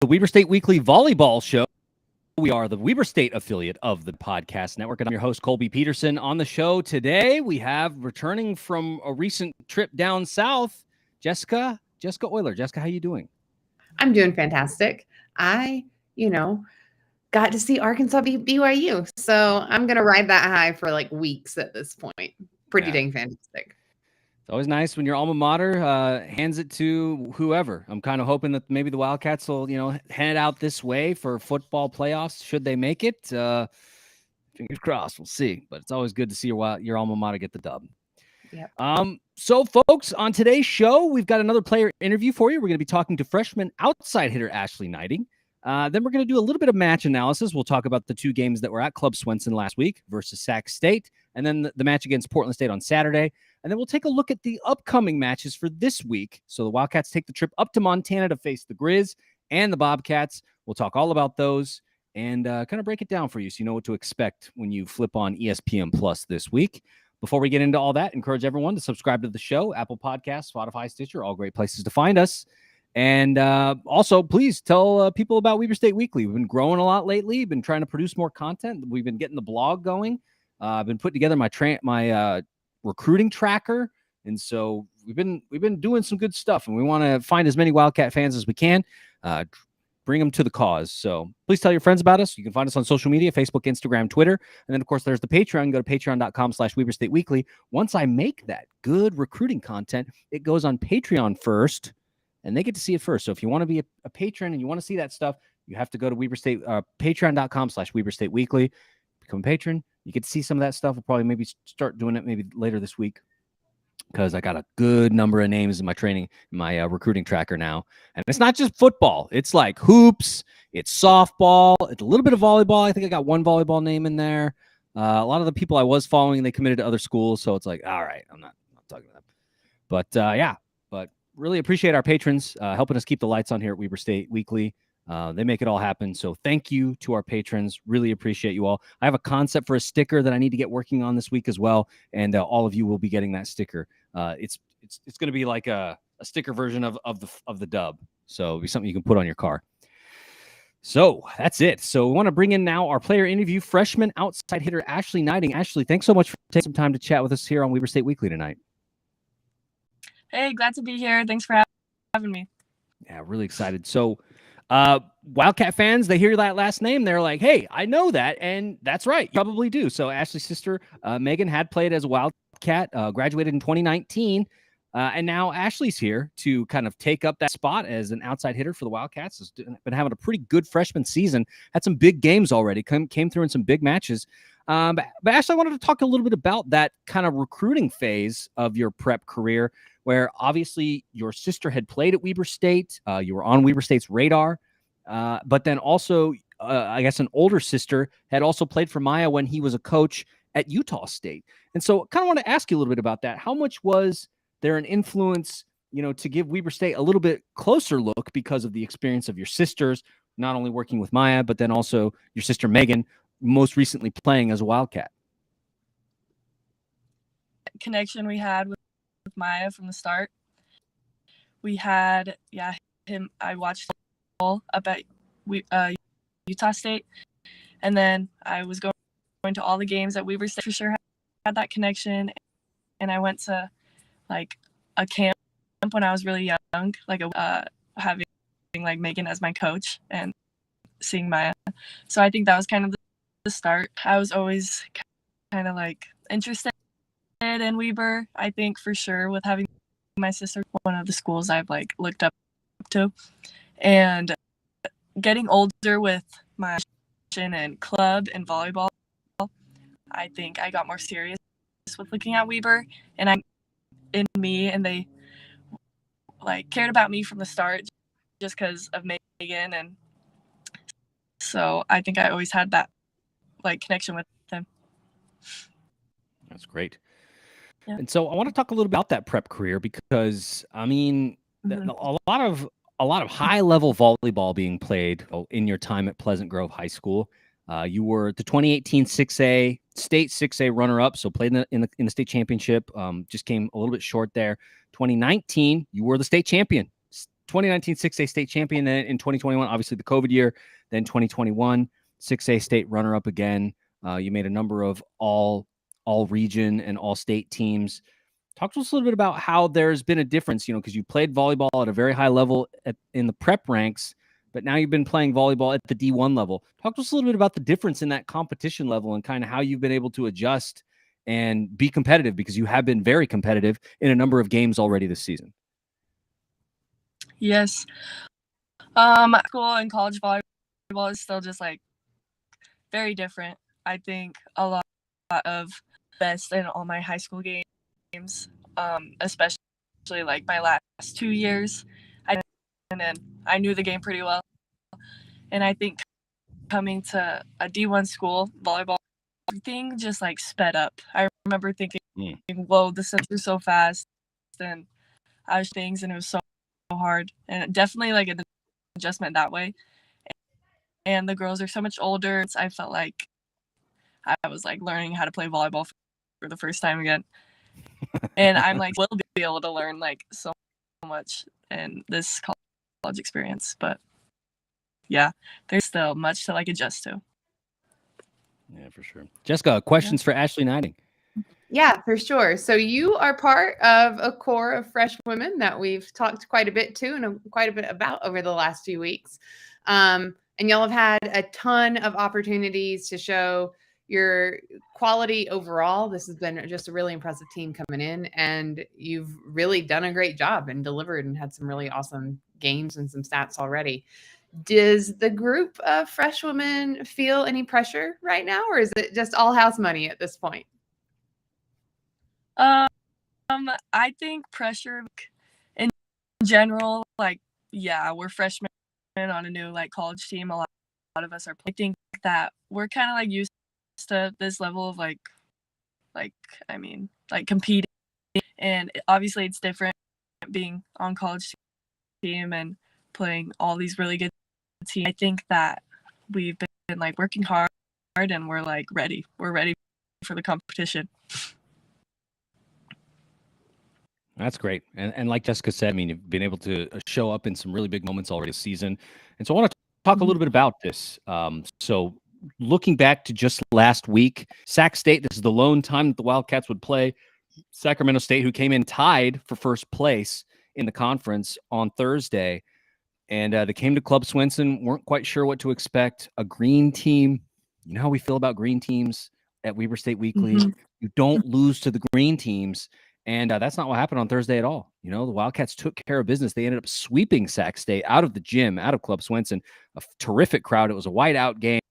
the Weber State Weekly Volleyball Show. We are the Weber State affiliate of the podcast network, and I'm your host, Colby Peterson. On the show today, we have, returning from a recent trip down south, Jessica Euler. Jessica, how you doing? I'm doing fantastic. I got to see Arkansas beat BYU, so I'm going to ride that high for like weeks at this point. Pretty dang fantastic. It's always nice when your alma mater hands it to whoever. I'm kind of hoping that maybe the Wildcats will, head out this way for football playoffs, should they make it. Fingers crossed. We'll see. But it's always good to see your alma mater get the dub. Yep. So, folks, on today's show, we've got another player interview for you. We're going to be talking to freshman outside hitter Ashley Gneiting. Then we're going to do a little bit of match analysis. We'll talk about the two games that were at Club Swenson last week versus Sac State, and then the match against Portland State on Saturday. And then we'll take a look at the upcoming matches for this week. So the Wildcats take the trip up to Montana to face the Griz and the Bobcats. We'll talk all about those and kind of break it down for you so you know what to expect when you flip on ESPN Plus this week. Before we get into all that, encourage everyone to subscribe to the show, Apple Podcasts, Spotify, Stitcher, all great places to find us. And also, please tell people about Weber State Weekly. We've been growing a lot lately. We've been trying to produce more content. We've been getting the blog going. I've been putting together my recruiting tracker, and so we've been doing some good stuff. And we want to find as many Wildcat fans as we can, bring them to the cause. So please tell your friends about us. You can find us on social media: Facebook, Instagram, Twitter, and then of course there's the Patreon. Go to patreon.com/Weber State Weekly. Once I make that good recruiting content, it goes on Patreon first. And they get to see it first. So if you want to be a patron and you want to see that stuff, you have to go to patreon.com/Weber State Weekly. Become a patron. You get to see some of that stuff. We'll probably maybe start doing it maybe later this week because I got a good number of names in my recruiting tracker now. And it's not just football. It's like hoops. It's softball. It's a little bit of volleyball. I think I got one volleyball name in there. A lot of the people I was following, they committed to other schools. So it's like, all right, I'm not talking to them. But really appreciate our patrons helping us keep the lights on here at Weber State Weekly. They make it all happen. So thank you to our patrons. Really appreciate you all. I have a concept for a sticker that I need to get working on this week as well. And all of you will be getting that sticker. It's going to be like a sticker version of the dub. So it'll be something you can put on your car. So that's it. So we want to bring in now our player interview, freshman outside hitter Ashley Gneiting. Ashley, thanks so much for taking some time to chat with us here on Weber State Weekly tonight. Hey, glad to be here. Thanks for having me. Yeah, really excited. So Wildcat fans, they hear that last name. They're like, hey, I know that. And that's right. You probably do. So Ashley's sister, Megan, had played as a Wildcat, graduated in 2019. And now Ashley's here to kind of take up that spot as an outside hitter for the Wildcats. Has been having a pretty good freshman season. Had some big games already. Came through in some big matches. But Ashley, I wanted to talk a little bit about that kind of recruiting phase of your prep career, where obviously your sister had played at Weber State. You were on Weber State's radar. But then also, I guess an older sister had also played for Maya when he was a coach at Utah State. And so I kind of want to ask you a little bit about that. How much was there an influence, to give Weber State a little bit closer look because of the experience of your sisters, not only working with Maya, but then also your sister Megan, most recently playing as a Wildcat? Connection we had with Maya from the start. We had him. I watched all up at Utah State, and then I was going to all the games at Weber State. For sure had that connection, and I went to like a camp when I was really young, like having like Megan as my coach and seeing Maya. So I think that was kind of the start. I was always kind of like interested in Weber. I think for sure with having my sister, one of the schools I've like looked up to, and getting older with my and club and volleyball, I think I got more serious with looking at Weber, and I'm in me, and they like cared about me from the start just because of Megan, and so I think I always had that like connection with them. That's great. Yeah. And so I want to talk a little bit about that prep career because a lot of high level volleyball being played in your time at Pleasant Grove High School. You were the 2018 6A state 6A runner up, so played in the state championship. Just came a little bit short there. 2019, you were the state champion. 2019 6A state champion. Then in 2021, obviously the COVID year. Then 2021 6A state runner-up again. You made a number of all region and all state teams. Talk to us a little bit about how there's been a difference, because you played volleyball at a very high level in the prep ranks, but now you've been playing volleyball at the D1 level. Talk to us a little bit about the difference in that competition level and kind of how you've been able to adjust and be competitive, because you have been very competitive in a number of games already this season. Yes. School and college volleyball is still just like very different. I think a lot of best in all my high school games, especially like my last 2 years. I knew the game pretty well. And I think coming to a D1 school, volleyball, everything just like sped up. I remember thinking, whoa, the sets are so fast. And I was things, and it was so hard. And definitely like an adjustment that way. And the girls are so much older. I felt like I was like learning how to play volleyball for the first time again. And I'm like, will be able to learn like so much in this college experience. But yeah, there's still much to like adjust to. Yeah, for sure. Jessica, questions for Ashley Gneiting? Yeah, for sure. So you are part of a core of fresh women that we've talked quite a bit to and quite a bit about over the last few weeks. And y'all have had a ton of opportunities to show your quality overall. This has been just a really impressive team coming in, and you've really done a great job and delivered and had some really awesome games and some stats already. Does the group of fresh women feel any pressure right now, or is it just all house money at this point? I think pressure in general, like, yeah, we're freshmen on a new like college team. A lot of us are. I think that we're kind of like used to this level of like competing, and obviously it's different being on college team and playing all these really good teams. I think that we've been like working hard, and we're like ready. We're ready for the competition. That's great. And like Jessica said, I mean, you've been able to show up in some really big moments already this season. And so I want to talk a little bit about this. So looking back to just last week, Sac State, this is the lone time that the Wildcats would play Sacramento State, who came in tied for first place in the conference on Thursday. And they came to Club Swenson, weren't quite sure what to expect. A green team. You know how we feel about green teams at Weber State Weekly. You don't lose to the green teams. And that's not what happened on Thursday at all. The Wildcats took care of business. They ended up sweeping Sac State out of the gym, out of Club Swenson. A terrific crowd. It was a whiteout game.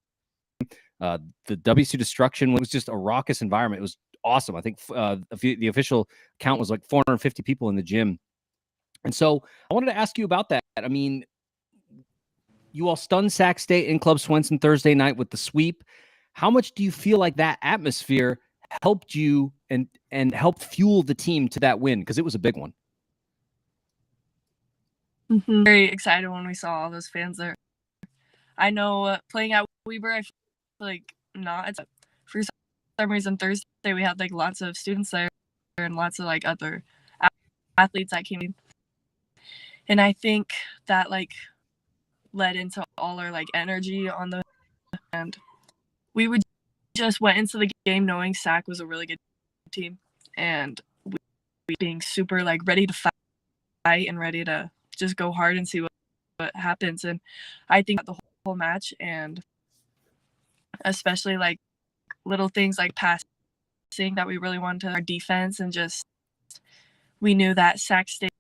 The WC Destruction was just a raucous environment. It was awesome. I think the official count was like 450 people in the gym. And so I wanted to ask you about that. I mean, you all stunned Sac State in Club Swenson Thursday night with the sweep. How much do you feel like that atmosphere helped you and helped fuel the team to that win? Because it was a big one. Very excited when we saw all those fans there. I know playing at Weber, I feel like not. For some reason, Thursday we had like lots of students there and lots of like other athletes that came in. And I think that like led into all our like energy on the end. We would just went into the game knowing Sac was a really good team, and we being super like ready to fight and ready to just go hard and see what happens. And I think the whole match, and especially like little things like passing that we really wanted to our defense, and just we knew that Sac State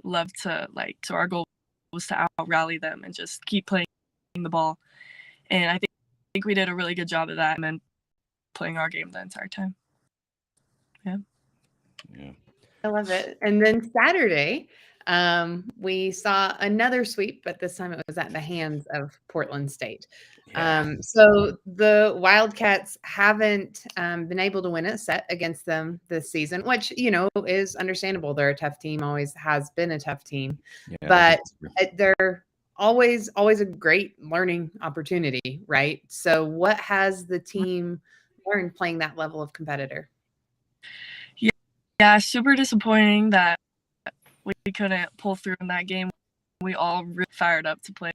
loved to like, so our goal was to out rally them and just keep playing the ball. And I think we did a really good job of that, and then playing our game the entire time. Yeah. I love it. And then Saturday, we saw another sweep, but this time it was at the hands of Portland State. So the Wildcats haven't been able to win a set against them this season, which, is understandable. They're a tough team, always has been a tough team, but they're always a great learning opportunity, right? So what has the team learned playing that level of competitor? Yeah, super disappointing that we couldn't pull through in that game. We all really fired up to play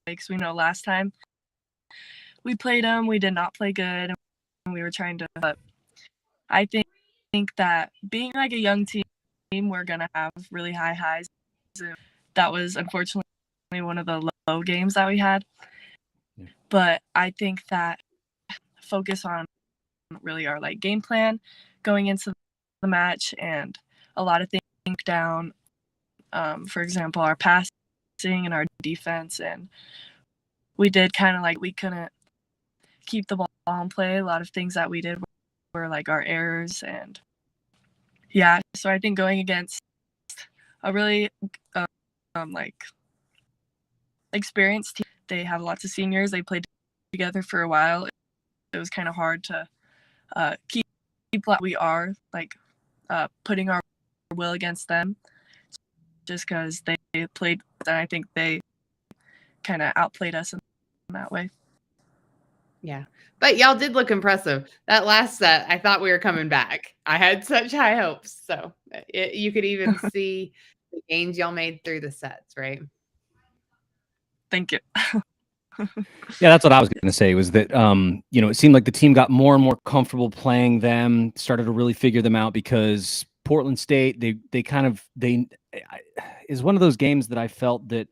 because we know last time we played them, we did not play good, and we were trying to. But I think that being like a young team, we're gonna have really high highs. That was unfortunately one of the low games that we had. Yeah. But I think that focus on really our like game plan going into the match and a lot of things down. For example, our passing and our defense, and we did kind of like we couldn't keep the ball in play. A lot of things that we did were like our errors, and yeah. So I think going against a really like experienced team, they have lots of seniors. They played together for a while. It was kind of hard to keep what we are like putting our will against them, just because they played. And I think they kind of outplayed us in that way. Yeah, but y'all did look impressive. That last set, I thought we were coming back. I had such high hopes. So you could even see the gains y'all made through the sets, right? Thank you. Yeah, that's what I was going to say, was that, it seemed like the team got more and more comfortable playing them, started to really figure them out, because Portland State, they is one of those games that I felt that,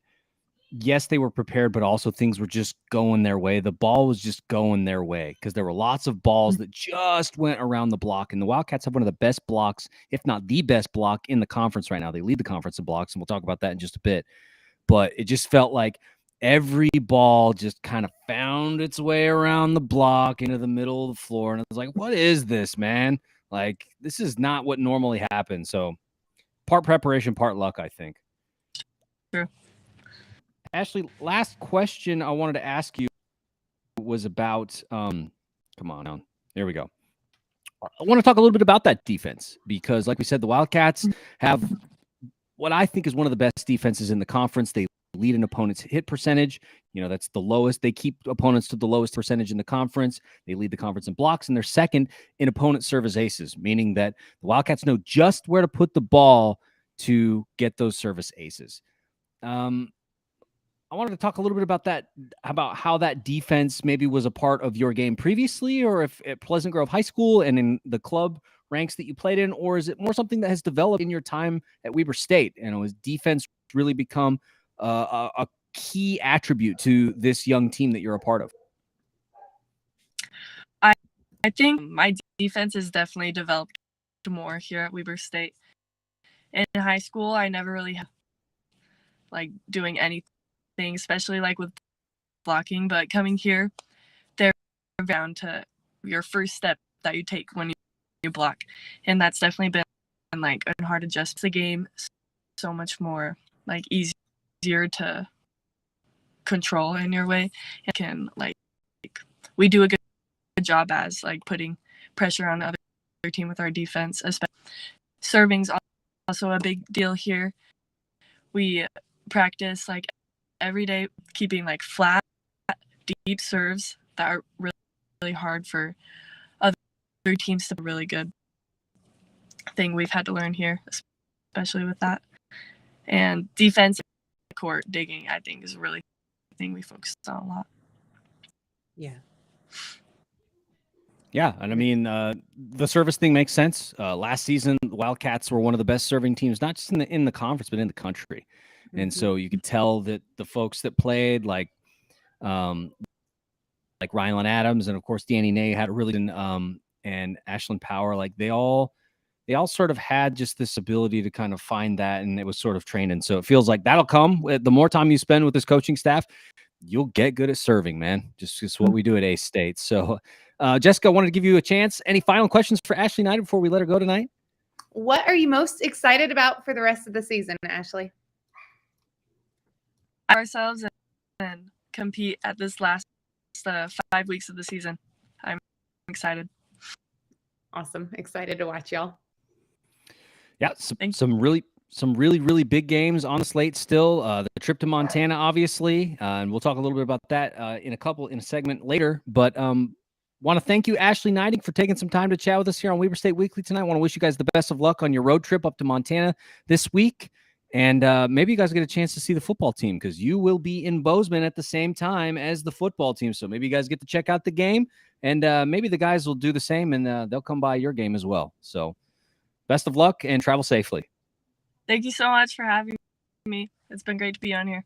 yes, they were prepared, but also things were just going their way. The ball was just going their way because there were lots of balls that just went around the block. And the Wildcats have one of the best blocks, if not the best block in the conference right now. They lead the conference in blocks, and we'll talk about that in just a bit. But it just felt like every ball just kind of found its way around the block into the middle of the floor. And I was like, what is this, man? Like, this is not what normally happens. So part preparation, part luck, I think. Sure. Ashley, last question I wanted to ask you was about, come on now. There we go. I want to talk a little bit about that defense, because like we said, the Wildcats have what I think is one of the best defenses in the conference. They lead an opponent's hit percentage. That's the lowest. They keep opponents to the lowest percentage in the conference. They lead the conference in blocks, and they're second in opponent service aces, meaning that the Wildcats know just where to put the ball to get those service aces. I wanted to talk a little bit about that, about how that defense maybe was a part of your game previously, or if at Pleasant Grove High School and in the club ranks that you played in, or is it more something that has developed in your time at Weber State? And has defense really become a key attribute to this young team that you're a part of? I think my defense has definitely developed more here at Weber State. In high school, I never really had like doing anything, especially like with blocking, but coming here, they're down to your first step that you take when you block. And that's definitely been like a hard adjust to the game, so much more like easier to control in your way. It can like we do a good job as like putting pressure on the other team with our defense, especially serving's also a big deal here. We practice like every day keeping like flat, deep serves that are really, really hard for other teams to be really good. Thing we've had to learn here, especially with that. And defense, court digging, I think, is really the thing we focus on a lot. Yeah. Yeah, and I mean, the service thing makes sense. Last season, the Wildcats were one of the best serving teams, not just in the conference, but in the country. Mm-hmm. And so you could tell that the folks that played, like Rylan Adams, and of course Danny Ney had a really and Ashlyn Power, like they all sort of had just this ability to kind of find that, and it was sort of trained. And so it feels like that'll come. The more time you spend with this coaching staff, you'll get good at serving, man. Just what we do at Ace State. So, Jessica, I wanted to give you a chance. Any final questions for Ashley Gneiting before we let her go tonight? What are you most excited about for the rest of the season, Ashley? Ourselves and compete at this last 5 weeks of the season. I'm excited. Awesome. Excited to watch y'all. Yeah, some really big games on the slate still. The trip to Montana, obviously, and we'll talk a little bit about that in a segment later. But want to thank you, Ashley Gneiting, for taking some time to chat with us here on Weber State Weekly tonight. I want to wish you guys the best of luck on your road trip up to Montana this week. And maybe you guys get a chance to see the football team because you will be in Bozeman at the same time as the football team. So maybe you guys get to check out the game, and maybe the guys will do the same, and they'll come by your game as well. So best of luck and travel safely. Thank you so much for having me. It's been great to be on here.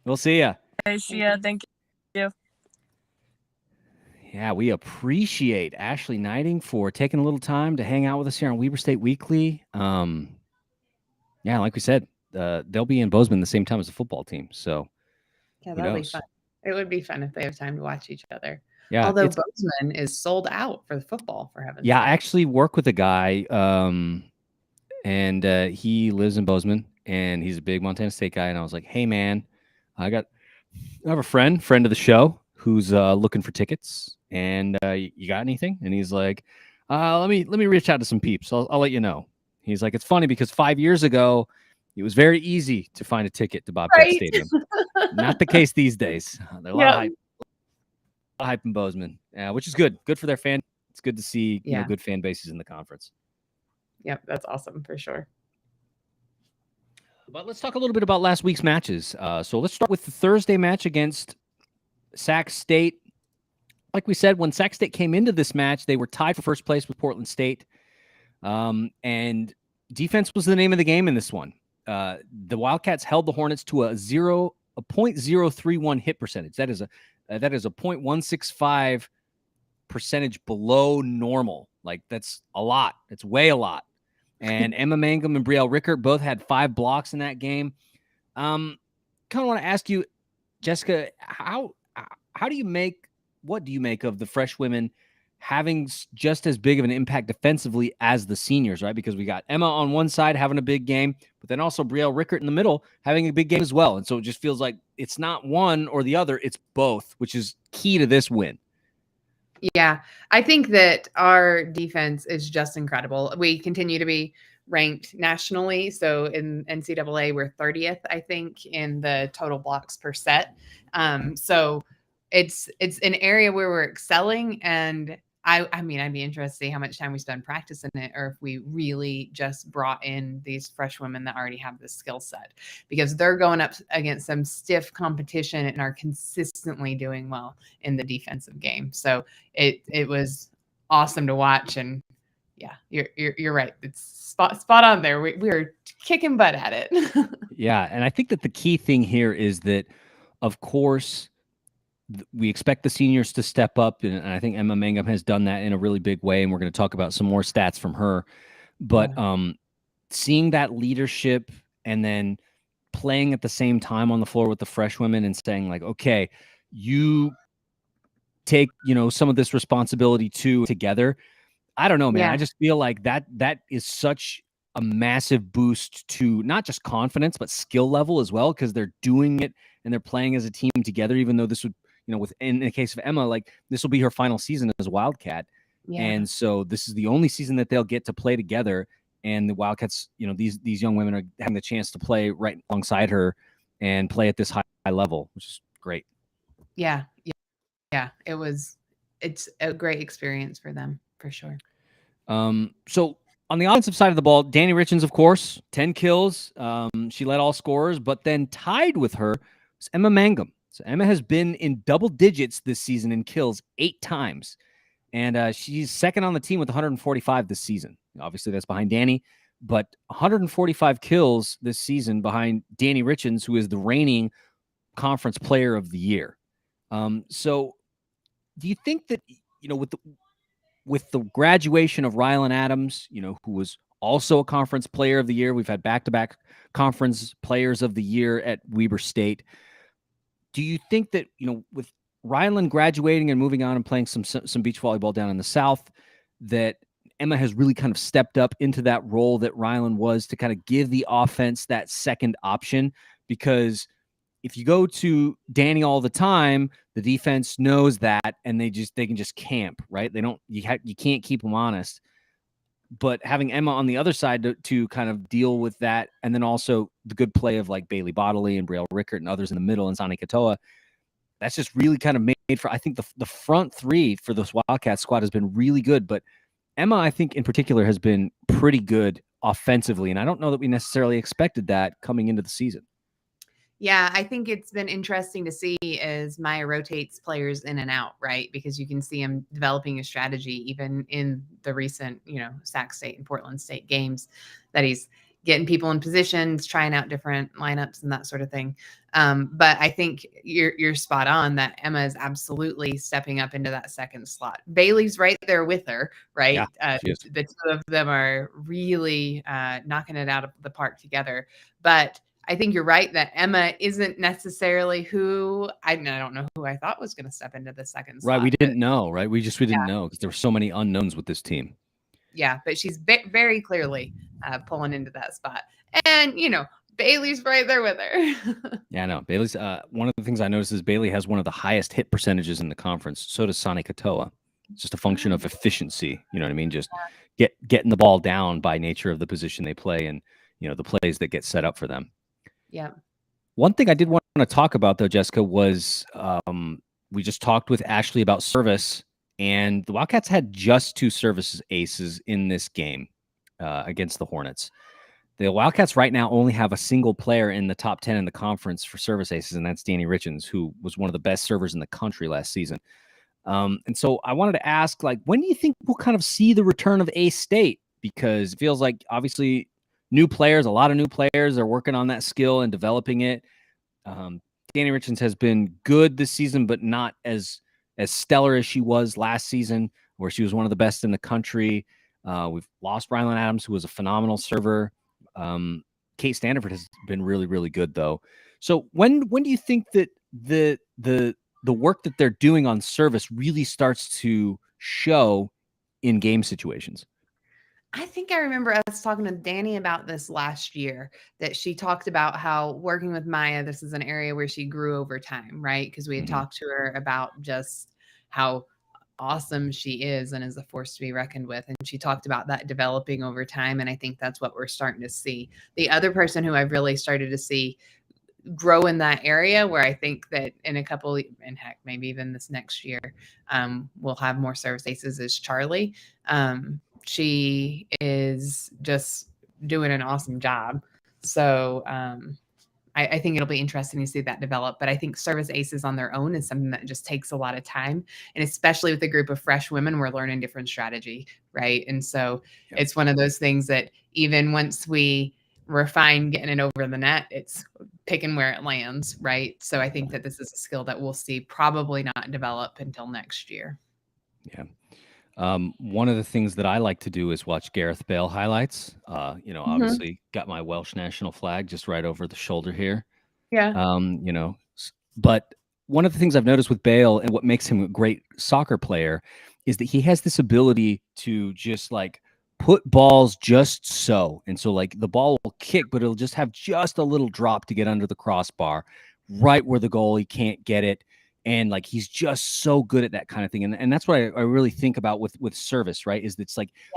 We'll see ya. Okay, see ya. Thank you. Yeah, we appreciate Ashley Gneiting for taking a little time to hang out with us here on Weber State Weekly. Yeah, like we said, they'll be in Bozeman the same time as the football team. So yeah, that'll be fun. It would be fun if they have time to watch each other. Yeah, although Bozeman is sold out for the football, for heaven's sake. I actually work with a guy, and he lives in Bozeman, and he's a big Montana State guy. And I was like, hey, man, I have a friend of the show who's looking for tickets, and you got anything? And he's like, let me reach out to some peeps. I'll let you know. He's like, it's funny because 5 years ago, it was very easy to find a ticket to Bobcat Stadium. Not the case these days. There's a lot of hype in Bozeman, which is good. Good for their fan. It's good to see good fan bases in the conference. Yep, that's awesome for sure. But let's talk a little bit about last week's matches. So let's start with the Thursday match against Sac State. Like we said, when Sac State came into this match, they were tied for first place with Portland State. And defense was the name of the game in this one. The Wildcats held the Hornets to a 0.031 hit percentage. That is a 0.165 percentage below normal. Like that's a lot. It's way a lot. And Emma Mangum and Brielle Rickert both had 5 blocks in that game. Kind of want to ask you, Jessica, what do you make of the fresh women having just as big of an impact defensively as the seniors, right? Because we got Emma on one side having a big game, but then also Brielle Rickert in the middle having a big game as well. And so it just feels like it's not one or the other, it's both, which is key to this win. Yeah, I think that our defense is just incredible. We continue to be ranked nationally. So in NCAA, we're 30th, I think, in the total blocks per set. So it's an area where we're excelling, and I mean, I'd be interested to see how much time we spend practicing it, or if we really just brought in these fresh women that already have the skill set, because they're going up against some stiff competition and are consistently doing well in the defensive game. So it was awesome to watch, and yeah, you're right. It's spot on there. We were kicking butt at it. Yeah, and I think that the key thing here is that, of course, we expect the seniors to step up, and I think Emma Mangum has done that in a really big way, and we're going to talk about some more stats from her. But seeing that leadership and then playing at the same time on the floor with the fresh women and saying like, okay, you take, some of this responsibility too together. I don't know, man. I just feel like that is such a massive boost to not just confidence, but skill level as well, because they're doing it and they're playing as a team together, even though this would, in the case of Emma, like this will be her final season as a Wildcat. Yeah. And so this is the only season that they'll get to play together. And the Wildcats, these young women are having the chance to play right alongside her and play at this high level, which is great. Yeah. It's a great experience for them for sure. So on the offensive side of the ball, Danny Richens, of course, 10 kills. She led all scorers, but then tied with her was Emma Mangum. So Emma has been in double digits this season in kills 8 times. And she's second on the team with 145 this season. Obviously, that's behind Danny, but 145 kills this season behind Danny Richens, who is the reigning conference player of the year. So do you think that, with the graduation of Rylan Adams, who was also a conference player of the year, we've had back-to-back conference players of the year at Weber State. Do you think that, with Rylan graduating and moving on and playing some beach volleyball down in the South, that Emma has really kind of stepped up into that role that Rylan was to kind of give the offense that second option? Because if you go to Danny all the time, the defense knows that, and they can just camp, right? You can't keep them honest. But having Emma on the other side to kind of deal with that, and then also the good play of like Bailey Bodley and Brielle Rickert and others in the middle and Sani Katoa, that's just really kind of made for, I think the front three for this Wildcat squad has been really good. But Emma, I think in particular, has been pretty good offensively, and I don't know that we necessarily expected that coming into the season. Yeah, I think it's been interesting to see as Maya rotates players in and out, right? Because you can see him developing a strategy even in the recent, Sac State and Portland State games, that he's getting people in positions, trying out different lineups and that sort of thing. But I think you're spot on that Emma is absolutely stepping up into that second slot. Bailey's right there with her, right? Yeah, she is. The two of them are really knocking it out of the park together. But I think you're right that Emma isn't necessarily who I don't know who I thought was going to step into the second slot. Right, we didn't know, right? We didn't know because there were so many unknowns with this team. Yeah, but she's very clearly pulling into that spot. And, Bailey's right there with her. Yeah, no, Bailey's one of the things I noticed is Bailey has one of the highest hit percentages in the conference. So does Sani Katoa. It's just a function of efficiency. You know what I mean? Just getting the ball down by nature of the position they play and, the plays that get set up for them. Yeah. One thing I did want to talk about, though, Jessica, was we just talked with Ashley about service, and the Wildcats had just 2 service aces in this game against the Hornets. The Wildcats right now only have a single player in the top 10 in the conference for service aces, and that's Danny Richens, who was one of the best servers in the country last season. And so I wanted to ask, when do you think we'll kind of see the return of Ace State? Because it feels like, obviously, a lot of new players are working on that skill and developing it. Danny Richens has been good this season, but not as stellar as she was last season, where she was one of the best in the country. We've lost Rylan Adams, who was a phenomenal server. Kate Standiford has been really, really good, though. So when do you think that the work that they're doing on service really starts to show in game situations? I think I remember us talking to Danny about this last year, that she talked about how working with Maya, this is an area where she grew over time, right? Because we had talked to her about just how awesome she is and is a force to be reckoned with. And she talked about that developing over time. And I think that's what we're starting to see. The other person who I've really started to see grow in that area, where I think that in a couple, and heck, maybe even this next year, we'll have more service aces, is Charlie. She is just doing an awesome job. So I think it'll be interesting to see that develop. But I think service aces on their own is something that just takes a lot of time. And especially with a group of fresh women, we're learning different strategy, right? And so it's one of those things that even once we refine getting it over the net, it's picking where it lands, right? So I think that this is a skill that we'll see probably not develop until next year. Yeah. One of the things that I like to do is watch Gareth Bale highlights. Obviously got my Welsh national flag just right over the shoulder here. Yeah. But one of the things I've noticed with Bale and what makes him a great soccer player is that he has this ability to just put balls just so. And so the ball will kick, but it'll just have just a little drop to get under the crossbar, right where the goalie can't get it. And he's just so good at that kind of thing. And that's what I really think about with service, right? Is it's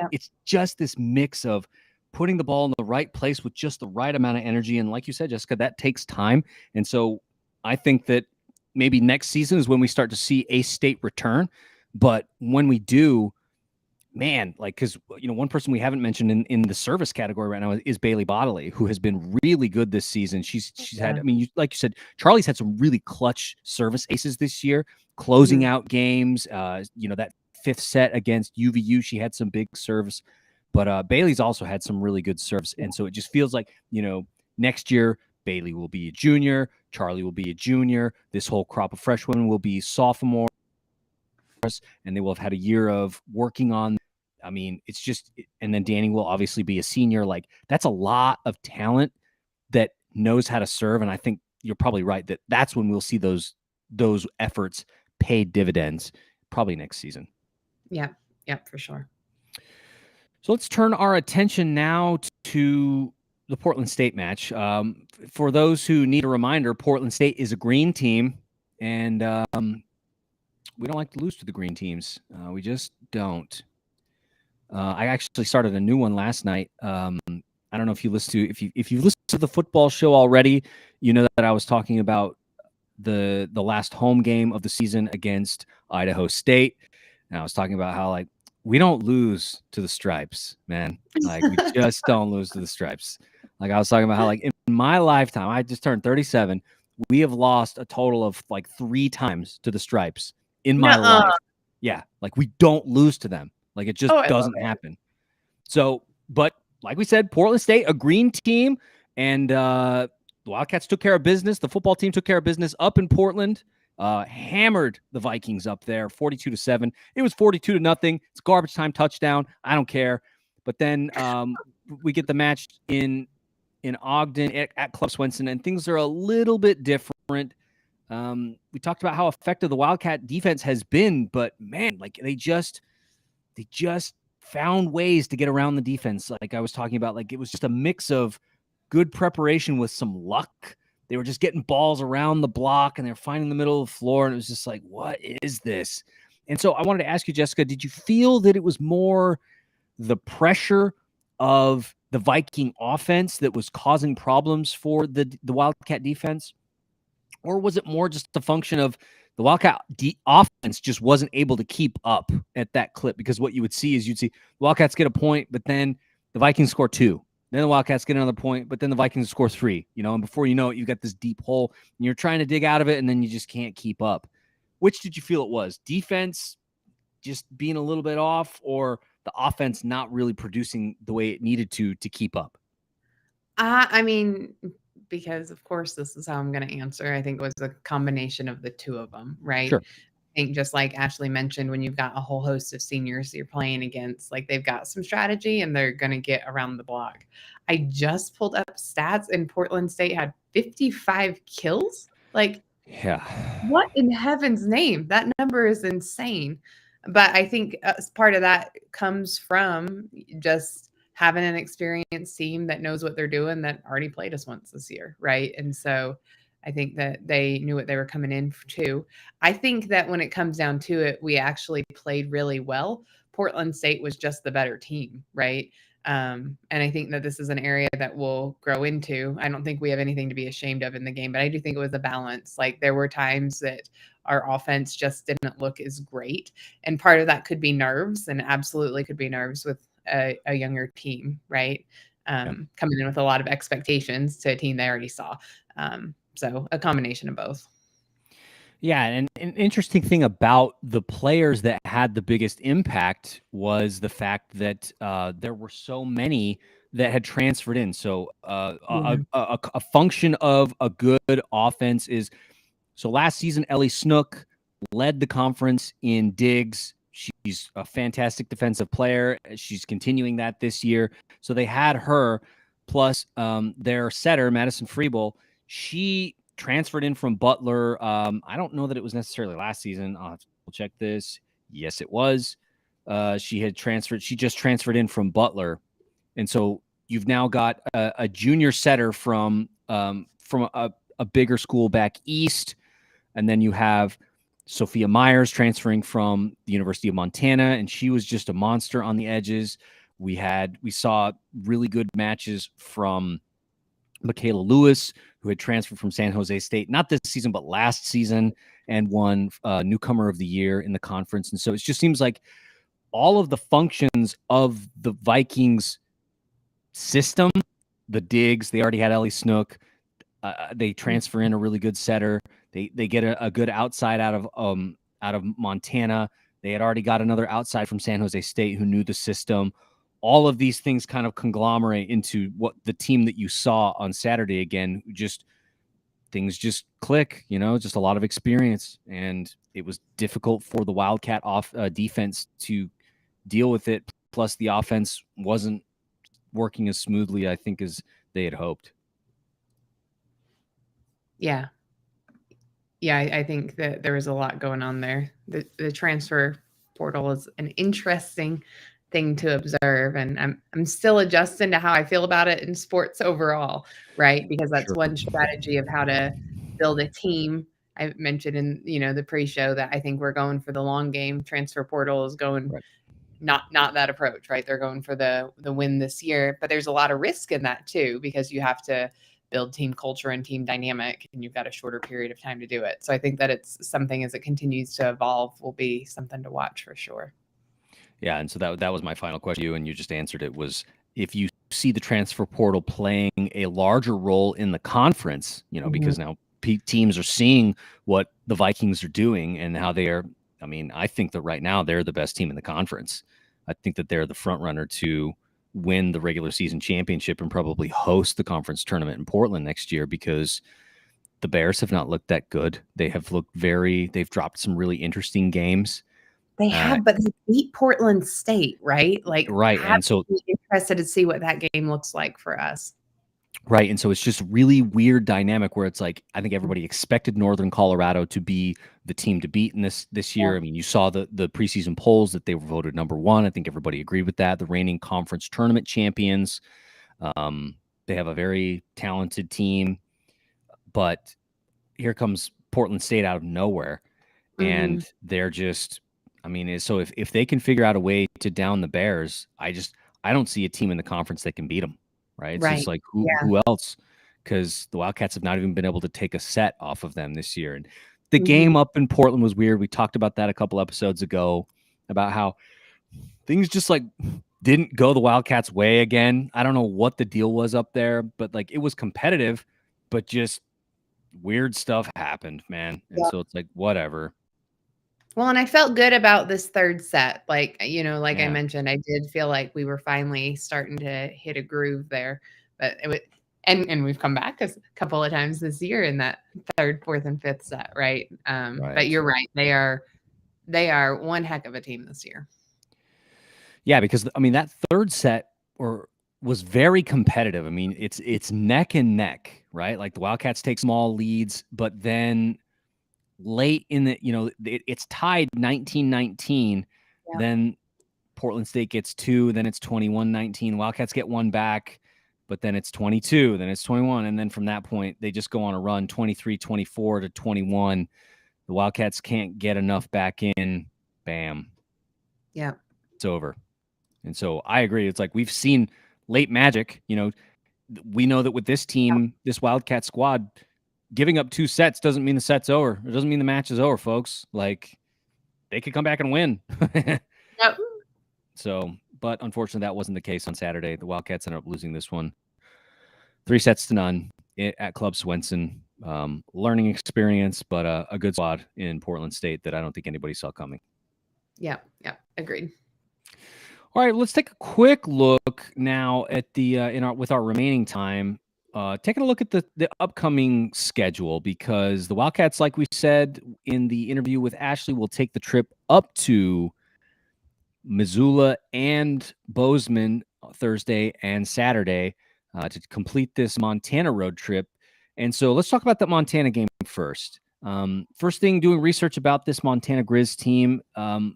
it's just this mix of putting the ball in the right place with just the right amount of energy. And like you said, Jessica, that takes time. And so I think that maybe next season is when we start to see Ace State return. But when we do, man, because one person we haven't mentioned in the service category right now is Bailey Bodley, who has been really good this season. She's had, like you said, Charlie's had some really clutch service aces this year, closing out games. That 5th set against UVU, she had some big serves, but Bailey's also had some really good serves, and so it just feels like next year Bailey will be a junior, Charlie will be a junior. This whole crop of freshmen will be sophomores, and they will have had a year of working on. It's just, and then Danny will obviously be a senior. That's a lot of talent that knows how to serve. And I think you're probably right that that's when we'll see those efforts pay dividends, probably next season. Yeah, for sure. So let's turn our attention now to the Portland State match. For those who need a reminder, Portland State is a green team, and we don't like to lose to the green teams. We just don't. I actually started a new one last night. I don't know if you if you've listened to the football show already, you know that I was talking about the last home game of the season against Idaho State. And I was talking about how we don't lose to the Stripes, man. Like, we just don't lose to the Stripes. Like, I was talking about how, like, in my lifetime, I just turned 37. We have lost a total of like 3 times to the Stripes in my life. Yeah. Like, we don't lose to them. Like, it just doesn't happen. So, but like we said, Portland State, a green team, and the Wildcats took care of business. The football team took care of business up in Portland. Hammered the Vikings up there 42-7. It was 42-0. It's garbage time touchdown. I don't care. But then we get the match in Ogden at Club Swenson, and things are a little bit different. We talked about how effective the Wildcat defense has been, but man, like they just found ways to get around the defense. Like I was talking about, like it was just a mix of good preparation with some luck. They were just getting balls around the block and they're finding the middle of the floor. And it was just like, what is this? And so I wanted to ask you, Jessica, did you feel that it was more the pressure of the Viking offense that was causing problems for the Wildcat defense? Or was it more just a function of the Wildcat offense just wasn't able to keep up at that clip? Because what you would see is you'd see the Wildcats get a point, but then the Vikings score 2. Then the Wildcats get another point, but then the Vikings score 3, and before you know it, you've got this deep hole and you're trying to dig out of it, and then you just can't keep up. Which did you feel it was? Defense just being a little bit off, or the offense not really producing the way it needed to keep up? I mean, because of course this is how I'm going to answer. I think it was a combination of the two of them, right? Sure. I think just like Ashley mentioned, when you've got a whole host of seniors you're playing against, like they've got some strategy and they're going to get around the block. I just pulled up stats and Portland State had 55 kills. Like, yeah, what in heaven's name? That number is insane. But I think part of that comes from just having an experienced team that knows what they're doing, that already played us once this year, right? And so I think that they knew what they were coming in to. I think that when it comes down to it, we actually played really well. Portland State was just the better team, right? And I think that this is an area that we'll grow into. I don't think we have anything to be ashamed of in the game, but I do think it was a balance. Like there were times that our offense just didn't look as great. And part of that could be nerves, and absolutely could be nerves with a younger team, right? Coming in with a lot of expectations to a team they already saw. So a combination of both. Yeah, and an interesting thing about the players that had the biggest impact was the fact that there were so many that had transferred in. So a function of a good offense is, so last season, Ellie Snook led the conference in digs. She's a fantastic defensive player. She's continuing that this year. So they had her, plus their setter, Madison Freeble. She transferred in from Butler. I don't know that it was necessarily last season. I'll have to check this. Yes, it was. She just transferred in from Butler. And so you've now got a junior setter from a bigger school back east. And then you have Sophia Myers transferring from the University of Montana, and she was just a monster on the edges. We saw really good matches from Michaela Lewis, who had transferred from San Jose State, not this season, but last season, and won Newcomer of the Year in the conference. And so it just seems like all of the functions of the Vikings system, the digs, they already had Ellie Snook. They transfer in a really good setter. They get a good outside out of Montana. They had already got another outside from San Jose State who knew the system. All of these things kind of conglomerate into what the team that you saw on Saturday again. Things just click, just a lot of experience, and it was difficult for the Wildcat defense to deal with it. Plus, the offense wasn't working as smoothly, I think, as they had hoped. Yeah. I think that there was a lot going on there. The transfer portal is an interesting thing to observe, and I'm still adjusting to how I feel about it in sports overall, right? Because that's one strategy of how to build a team. I mentioned in the pre-show that I think we're going for the long game. Transfer portal is going not that approach, right? They're going for the win this year, but there's a lot of risk in that too, because you have to build team culture and team dynamic, and you've got a shorter period of time to do it. So I think that it's something, as it continues to evolve, will be something to watch for sure. Yeah, and so that was my final question to you, and you just answered it, was if you see the transfer portal playing a larger role in the conference, because now teams are seeing what the Vikings are doing and how they are. I mean, I think that right now they're the best team in the conference. I think that they're the front runner to win the regular season championship and probably host the conference tournament in Portland next year, because the Bears have not looked that good. They've dropped some really interesting games. They have, but they beat Portland State, right? Like, right. And so interested to see what that game looks like for us. Right. And so it's just really weird dynamic where it's like, I think everybody expected Northern Colorado to be the team to beat in this year. Yeah. I mean, you saw the preseason polls that they were voted #1. I think everybody agreed with that. The reigning conference tournament champions. They have a very talented team, but here comes Portland State out of nowhere. And they're just, I mean, so if they can figure out a way to down the Bears, I don't see a team in the conference that can beat them. Right. It's just like who else? Because the Wildcats have not even been able to take a set off of them this year. And the game up in Portland was weird. We talked about that a couple episodes ago, about how things just like didn't go the Wildcats' way again. I don't know what the deal was up there, but like it was competitive, but just weird stuff happened, man. And so it's like, whatever. Well, and I felt good about this third set. Like, I mentioned, I did feel like we were finally starting to hit a groove there. But it was, and we've come back a couple of times this year in that third, fourth, and fifth set, right? But you're right. They are one heck of a team this year. Yeah, because I mean that third set was very competitive. I mean, it's neck and neck, right? Like the Wildcats take small leads, but then late in the, it's tied 19-19. Yeah. Then Portland State gets 2, then it's 21-19. Wildcats get 1 back, but then it's 22, then it's 21. And then from that point, they just go on a run, 23-24 to 21. The Wildcats can't get enough back in. Bam. Yeah. It's over. And so I agree. It's like we've seen late magic. We know that with this team, this Wildcat squad, giving up 2 sets doesn't mean the set's over. It doesn't mean the match is over, folks. Like, they could come back and win. Yep. So, but unfortunately, that wasn't the case on Saturday. The Wildcats ended up losing this one 3-0 at Club Swenson. Learning experience, but a good squad in Portland State that I don't think anybody saw coming. Yeah, agreed. All right, let's take a quick look now at the with our remaining time. Taking a look at the upcoming schedule, because the Wildcats, like we said in the interview with Ashley, will take the trip up to Missoula and Bozeman Thursday and Saturday to complete this Montana road trip. And so let's talk about the Montana game first. First thing, doing research about this Montana Griz team,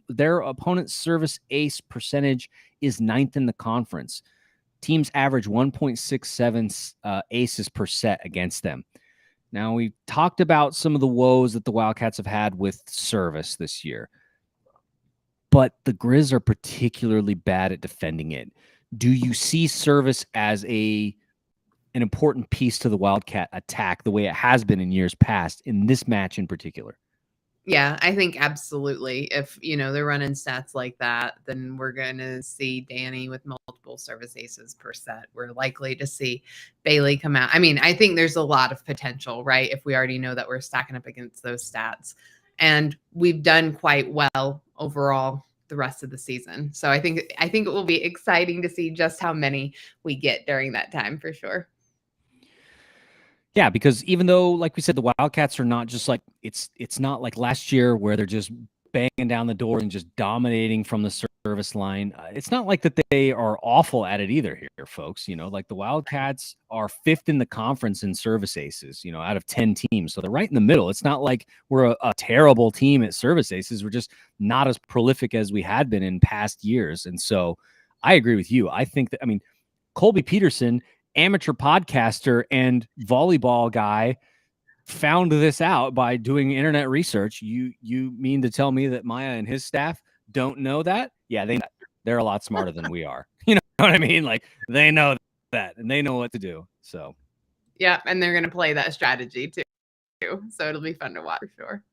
their opponent's service ace percentage is 9th in the conference. Teams average 1.67 aces per set against them. Now, we talked about some of the woes that the Wildcats have had with service this year, but the Griz are particularly bad at defending it. Do you see service as an important piece to the Wildcat attack the way it has been in years past in this match in particular? Yeah, I think absolutely. If, they're running stats like that, then we're going to see Danny with multiple service aces per set. We're likely to see Bailey come out. I mean, I think there's a lot of potential, right? If we already know that we're stacking up against those stats. And we've done quite well overall the rest of the season. So I think it will be exciting to see just how many we get during that time for sure. Yeah, because even though, like we said, the Wildcats are not just like, it's not like last year where they're just banging down the door and just dominating from the service line. It's not like that they are awful at it either here, folks. Like the Wildcats are 5th in the conference in service aces, out of 10 teams. So they're right in the middle. It's not like we're a terrible team at service aces. We're just not as prolific as we had been in past years. And so I agree with you. I think that, Colby Peterson, amateur podcaster and volleyball guy, found this out by doing internet research. You mean to tell me that Maya and his staff don't know that? Yeah, they're a lot smarter than we are. You know what I mean? Like, they know that and they know what to do. So yeah, and they're going to play that strategy too. So it'll be fun to watch for sure.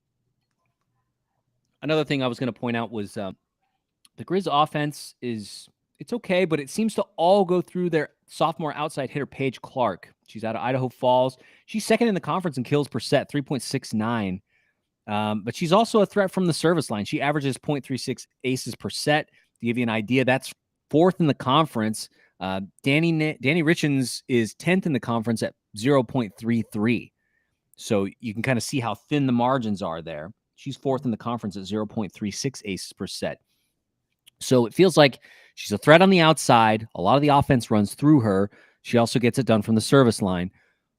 Another thing I was going to point out was the Griz offense it's okay, but it seems to all go through their sophomore outside hitter, Paige Clark. She's out of Idaho Falls. She's second in the conference in kills per set, 3.69. But she's also a threat from the service line. She averages 0.36 aces per set. To give you an idea, that's fourth in the conference. Danny Richens is 10th in the conference at 0.33. So you can kind of see how thin the margins are there. She's fourth in the conference at 0.36 aces per set. So it feels like she's a threat on the outside. A lot of the offense runs through her. She also gets it done from the service line.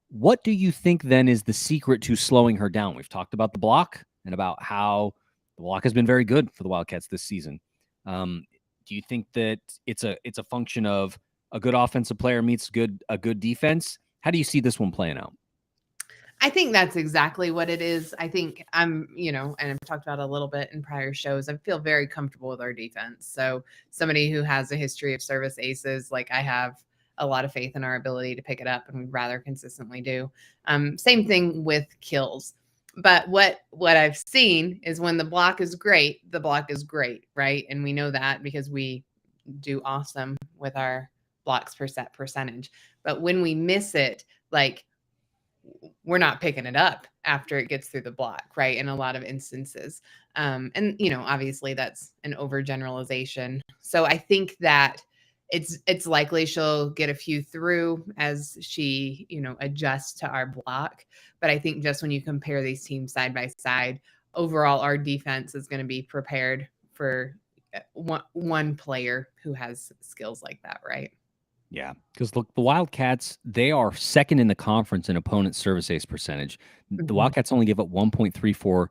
What do you think then is the secret to slowing her down? We've talked about the block and about how the block has been very good for the Wildcats this season. Do you think that it's a function of a good offensive player meets a good defense? How do you see this one playing out? I think that's exactly what it is. I think and I've talked about a little bit in prior shows, I feel very comfortable with our defense. So somebody who has a history of service aces, like I have a lot of faith in our ability to pick it up, and we rather consistently do. Same thing with kills. But what I've seen is when the block is great, right? And we know that because we do awesome with our blocks per set percentage. But when we miss it, like, we're not picking it up after it gets through the block, right? In a lot of instances. And, obviously that's an overgeneralization. So I think that it's likely she'll get a few through as she, adjusts to our block. But I think just when you compare these teams side by side, overall, our defense is going to be prepared for one player who has skills like that, right? Yeah, because look, the Wildcats, they are second in the conference in opponent service ace percentage. The Wildcats only give up 1.34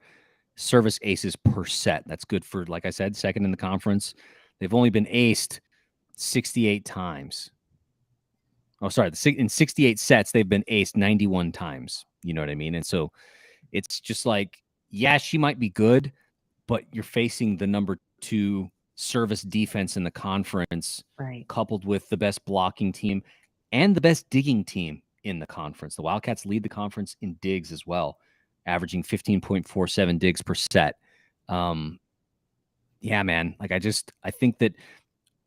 service aces per set. That's good for, like I said, second in the conference. They've only been aced 68 times. Oh, sorry. In 68 sets, they've been aced 91 times. You know what I mean? And so it's just like, yeah, she might be good, but you're facing the number 2 service defense in the conference, right, coupled with the best blocking team and the best digging team in the conference. The Wildcats lead the conference in digs as well, averaging 15.47 digs per set. Yeah, man. Like I think that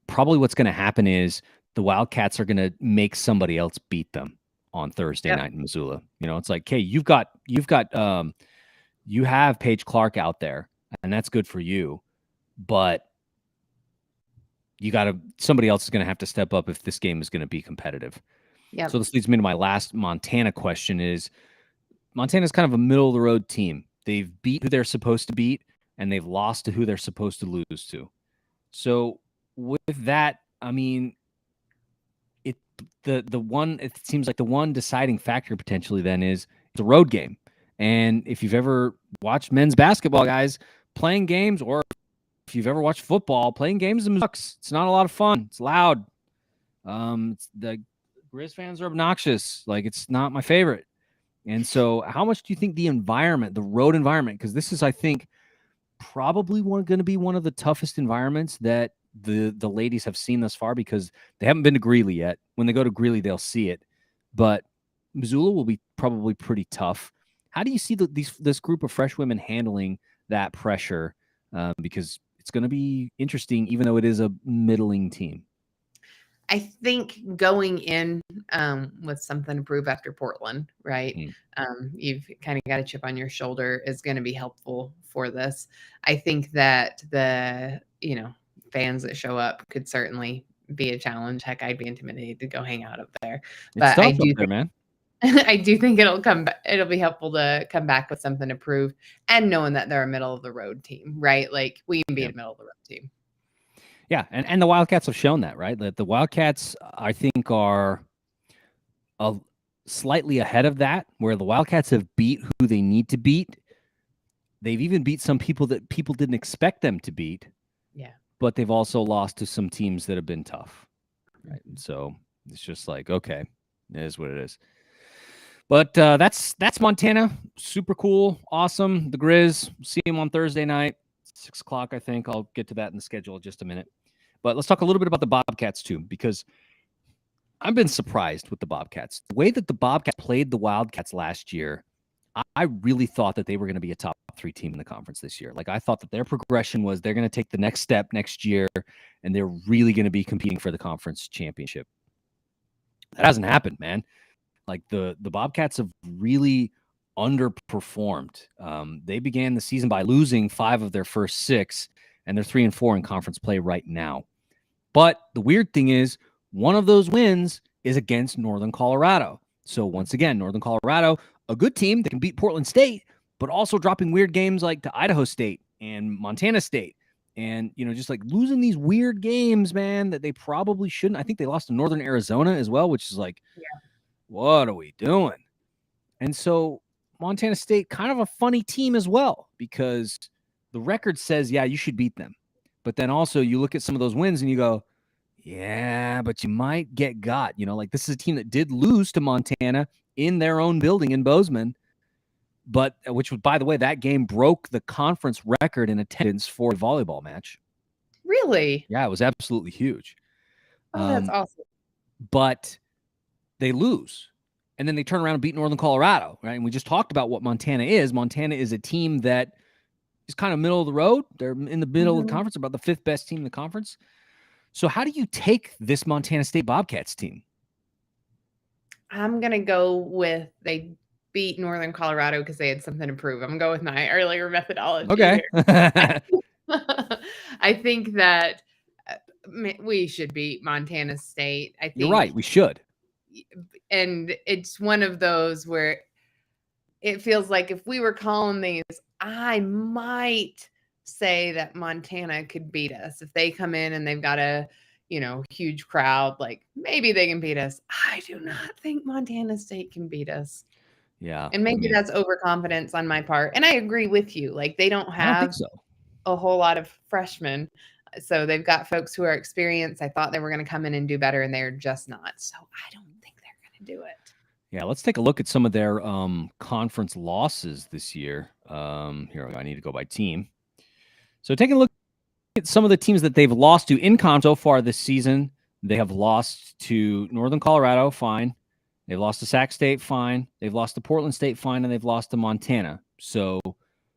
probably what's going to happen is the Wildcats are going to make somebody else beat them on Thursday night in Missoula. It's like, hey, you have Paige Clark out there, and that's good for you, but somebody else is going to have to step up if this game is going to be competitive. Yeah. So this leads me to my last Montana question is, Montana's kind of a middle of the road team. They've beat who they're supposed to beat, and they've lost to who they're supposed to lose to. So with that, I mean, it seems like the one deciding factor potentially then is the road game. And if you've ever watched men's basketball, guys, playing games, or if you've ever watched football, playing games in sucks. It's not a lot of fun. It's loud. The Griz fans are obnoxious. Like, it's not my favorite. And so how much do you think the road environment, because this is, I think, probably going to be one of the toughest environments that the ladies have seen thus far, because they haven't been to Greeley yet. When they go to Greeley, they'll see it. But Missoula will be probably pretty tough. How do you see this group of fresh women handling that pressure? Because it's going to be interesting, even though it is a middling team. I think going in with something to prove after Portland, right? You've kind of got a chip on your shoulder is going to be helpful for this. I think that the, fans that show up could certainly be a challenge. Heck, I'd be intimidated to go hang out up there. But I do think, man. I do think it'll be helpful to come back with something to prove, and knowing that they're a middle of the road team, right? Like, we can be a middle of the road team. Yeah, and the Wildcats have shown that, right? That the Wildcats, I think, are slightly ahead of that, where the Wildcats have beat who they need to beat. They've even beat some people that people didn't expect them to beat. Yeah. But they've also lost to some teams that have been tough. Right. And so it's just like, okay, it is what it is. But that's Montana. Super cool. Awesome. The Griz. See him on Thursday night, 6 o'clock, I think. I'll get to that in the schedule in just a minute. But let's talk a little bit about the Bobcats, too, because I've been surprised with the Bobcats. The way that the Bobcats played the Wildcats last year I really thought that they were going to be a top 3 team in the conference this year. Like, I thought that their progression was they're going to take the next step next year, and they're really going to be competing for the conference championship. That hasn't happened, man. Like, the Bobcats have really underperformed. They began the season by losing 5 of their first 6, and they're 3-4 in conference play right now. But the weird thing is, one of those wins is against Northern Colorado. So once again, Northern Colorado, a good team that can beat Portland State, but also dropping weird games like to Idaho State and Montana State. And, just like losing these weird games, man, that they probably shouldn't. I think they lost to Northern Arizona as well, which is like, what are we doing? And so Montana State, kind of a funny team as well, because the record says, yeah, you should beat them. But then also you look at some of those wins and you go, yeah, but you might get got. Like, this is a team that did lose to Montana in their own building in Bozeman, but which was, by the way, that game broke the conference record in attendance for a volleyball match. Really? Yeah, it was absolutely huge. Oh, that's awesome. But they lose. And then they turn around and beat Northern Colorado, right? And we just talked about what Montana is. Montana is a team that is kind of middle of the road. They're in the middle of the conference, about the 5th best team in the conference. So how do you take this Montana State Bobcats team? I'm going to go with they beat Northern Colorado because they had something to prove. I'm going to go with my earlier methodology. Okay. I think that we should beat Montana State. I think you're right. We should. And it's one of those where it feels like if we were calling these, I might say that Montana could beat us. If they come in and they've got a, huge crowd, like maybe they can beat us. I do not think Montana State can beat us. Yeah. And maybe that's overconfidence on my part. And I agree with you. Like, they don't have a whole lot of freshmen. So they've got folks who are experienced. I thought they were going to come in and do better, and they're just not. So I don't think they're going to do it. Yeah, let's take a look at some of their conference losses this year. Here, I need to go by team. So taking a look at some of the teams that they've lost to in con so far this season. They have lost to Northern Colorado, fine. They've lost to Sac State, fine. They've lost to Portland State, fine, and they've lost to Montana. So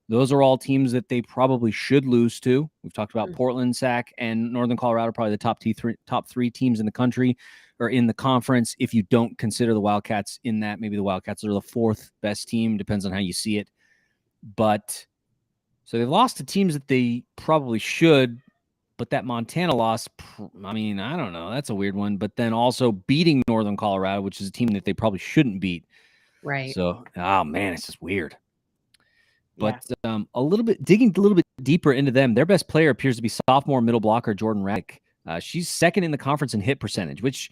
those are all teams that they probably should lose to. We've talked about Portland, Sac, and Northern Colorado, probably the top three teams in the country or in the conference. If you don't consider the Wildcats in that, maybe the Wildcats are the 4th best team, depends on how you see it. But so they've lost to teams that they probably should, but that Montana loss, I mean, I don't know. That's a weird one. But then also beating Northern Colorado, which is a team that they probably shouldn't beat. Right. So, oh, man, it's just weird. But digging a little bit deeper into them, their best player appears to be sophomore middle blocker Jordan Raddick. She's 2nd in the conference in hit percentage, which,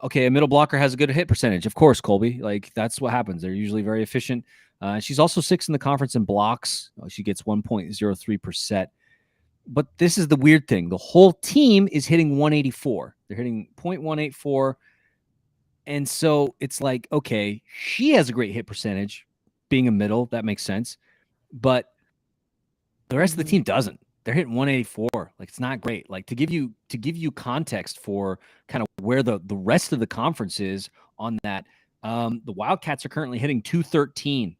okay, a middle blocker has a good hit percentage. Of course, Colby. Like, that's what happens. They're usually very efficient. She's also 6th in the conference in blocks. She gets 1.03%. But this is the weird thing. The whole team is hitting 184. They're hitting .184. And so it's like, okay, she has a great hit percentage being a middle. That makes sense. But the rest of the team doesn't. They're hitting 184. Like, it's not great. Like, to give you context for kind of where the rest of the conference is on that, the Wildcats are currently hitting 213.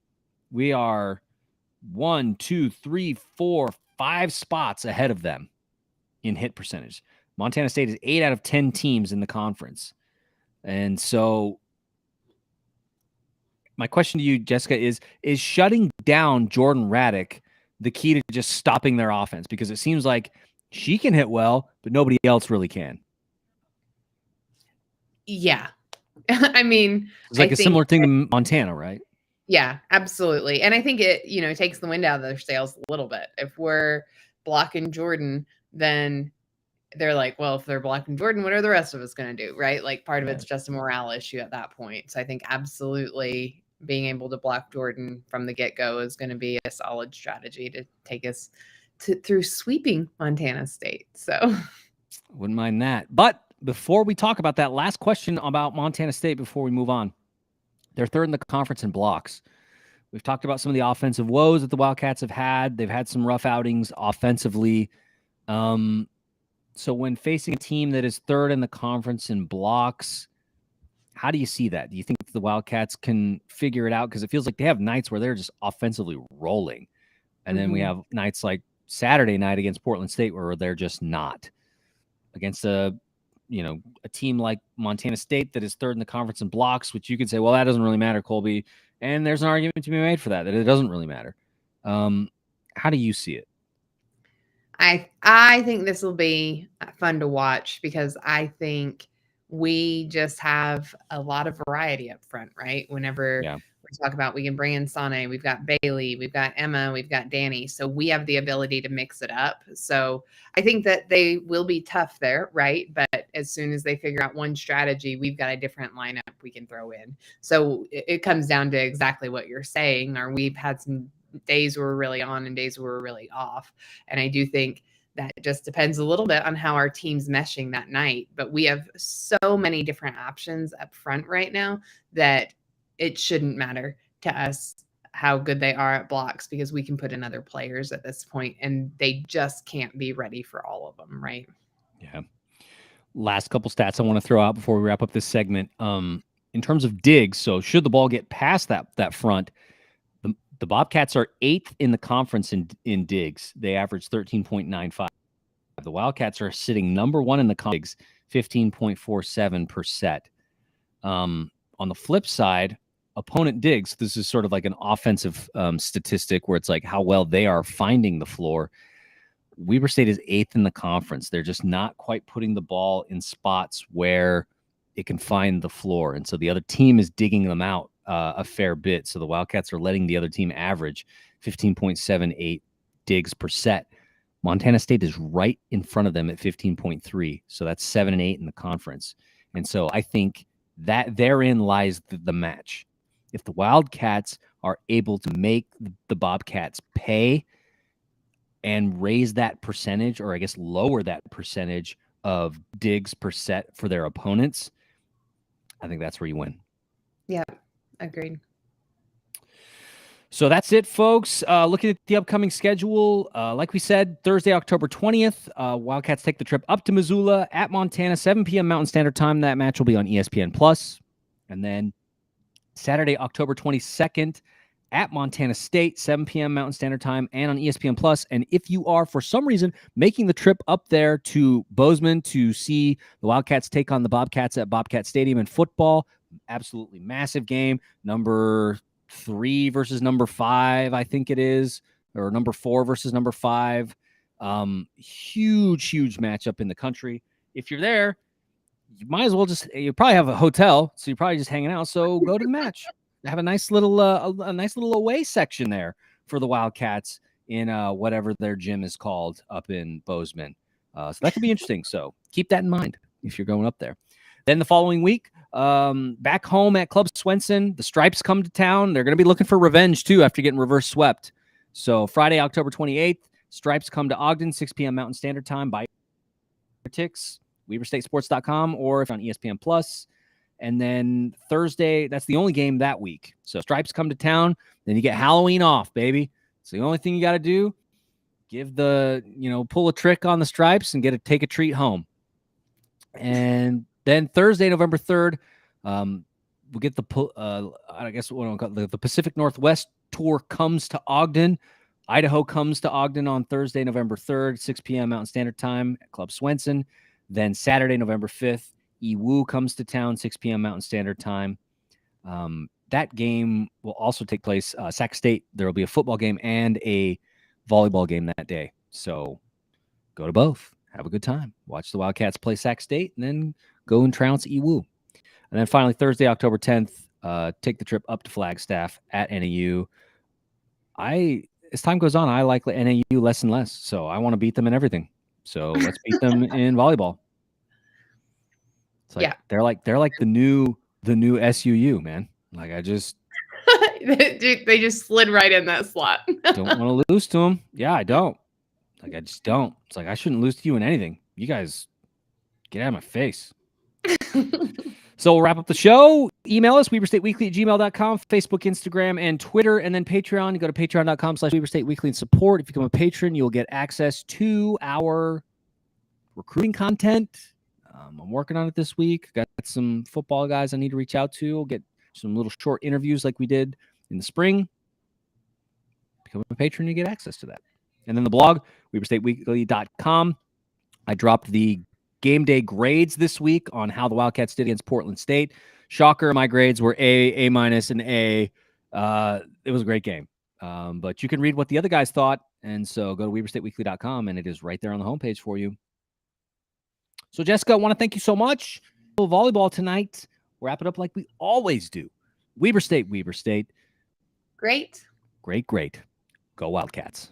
We are 1, 2, 3, 4, 5 spots ahead of them in hit percentage. Montana State is 8 out of 10 teams in the conference. And so my question to you, Jessica, is shutting down Jordan Raddick the key to just stopping their offense? Because it seems like she can hit well, but nobody else really can. Yeah. I mean, it's like a similar thing to Montana, right? Yeah, absolutely. And I think it, takes the wind out of their sails a little bit. If we're blocking Jordan, then they're like, well, if they're blocking Jordan, what are the rest of us going to do? Right. Like, part of it's just a morale issue at that point. So I think absolutely being able to block Jordan from the get-go is going to be a solid strategy to take us through sweeping Montana State. So wouldn't mind that. But before we talk about that, last question about Montana State before we move on. They're 3rd in the conference in blocks. We've talked about some of the offensive woes that the Wildcats have had. They've had some rough outings offensively. So when facing a team that is 3rd in the conference in blocks, How do you see that? Do you think the Wildcats can figure it out? Because it feels like they have nights where they're just offensively rolling. And then we have nights like Saturday night against Portland State where they're just not. Against a team like Montana State that is third in the conference in blocks, which you could say, well, that doesn't really matter, Colby. And there's an argument to be made for that it doesn't really matter. How do you see it? I think this will be fun to watch because I think we just have a lot of variety up front, right? Whenever we talk about, we can bring in Sane, we've got Bailey, we've got Emma, we've got Danny. So we have the ability to mix it up. So I think that they will be tough there, right? But as soon as they figure out one strategy, we've got a different lineup we can throw in. So it comes down to exactly what you're saying, or we've had some days where we're really on and days where we're really off. And I do think that just depends a little bit on how our team's meshing that night. But we have so many different options up front right now that it shouldn't matter to us how good they are at blocks because we can put in other players at this point and they just can't be ready for all of them, right? Yeah. Last couple stats I want to throw out before we wrap up this segment. In terms of digs, so should the ball get past that front, the Bobcats are 8th in the conference in digs. They average 13.95. The Wildcats are sitting number 1 in the conference, 15.47 per set. On the flip side, opponent digs, this is sort of like an offensive statistic where it's like how well they are finding the floor. Weber State is 8th in the conference. They're just not quite putting the ball in spots where it can find the floor. And so the other team is digging them out a fair bit. So the Wildcats are letting the other team average 15.78 digs per set. Montana State is right in front of them at 15.3. So that's 7 and 8 in the conference. And so I think that therein lies the match. If the Wildcats are able to make the Bobcats pay and raise that percentage, or I guess lower that percentage of digs per set for their opponents, I think that's where you win. Yeah, agreed. So that's it, folks. Looking at the upcoming schedule, like we said, Thursday, October 20th, Wildcats take the trip up to Missoula at Montana, 7 p.m. Mountain Standard Time. That match will be on ESPN+. And then Saturday, October 22nd, at Montana State, 7 p.m. Mountain Standard Time, and on ESPN+. And if you are, for some reason, making the trip up there to Bozeman to see the Wildcats take on the Bobcats at Bobcat Stadium in football, absolutely massive game. Number 3 versus number 5, I think it is, or number 4 versus number 5. Huge matchup in the country. If you're there, you might as well you probably have a hotel, so you're probably just hanging out. So go to the match. Have a nice little away section there for the Wildcats in whatever their gym is called up in Bozeman. So that could be interesting. So keep that in mind if you're going up there. Then the following week, back home at Club Swenson, the Stripes come to town. They're going to be looking for revenge, too, after getting reverse swept. So Friday, October 28th, Stripes come to Ogden, 6 p.m. Mountain Standard Time. Buy your tickets, WeberStateSports.com, or if on ESPN+. And then Thursday, that's the only game that week. So Stripes come to town, then you get Halloween off, baby. It's the only thing you got to do. Pull a trick on the Stripes and take a treat home. And then Thursday, November 3rd, we'll get the Pacific Northwest Tour comes to Ogden. Idaho comes to Ogden on Thursday, November 3rd, 6 p.m. Mountain Standard Time at Club Swenson. Then Saturday, November 5th, EWU comes to town, 6 p.m. Mountain Standard Time. That game will also take place. Sac State, there will be a football game and a volleyball game that day. So go to both. Have a good time. Watch the Wildcats play Sac State and then go and trounce EWU. And then finally, Thursday, October 10th, take the trip up to Flagstaff at NAU. As time goes on, I like NAU less and less. So I want to beat them in everything. So let's beat them in volleyball. It's like, they're like the new SUU, man. Like they just slid right in that slot. Don't want to lose to them. Yeah, I don't. Like I just don't. It's like I shouldn't lose to you in anything. You guys get out of my face. So we'll wrap up the show. Email us, WeberStateWeekly@gmail.com, Facebook, Instagram, and Twitter, and then Patreon. You go to patreon.com/WeberStateWeekly and support. If you become a patron, you'll get access to our recruiting content, I'm working on it this week. Got some football guys I need to reach out to. Get some little short interviews like we did in the spring. Become a patron, you get access to that. And then the blog, WeberStateWeekly.com. I dropped the game day grades this week on how the Wildcats did against Portland State. Shocker, my grades were A minus, and A. It was a great game. But you can read what the other guys thought. And so go to WeberStateWeekly.com, and it is right there on the homepage for you. So, Jessica, I want to thank you so much. Volleyball tonight. Wrap it up like we always do. Weber State. Great. Great. Go Wildcats.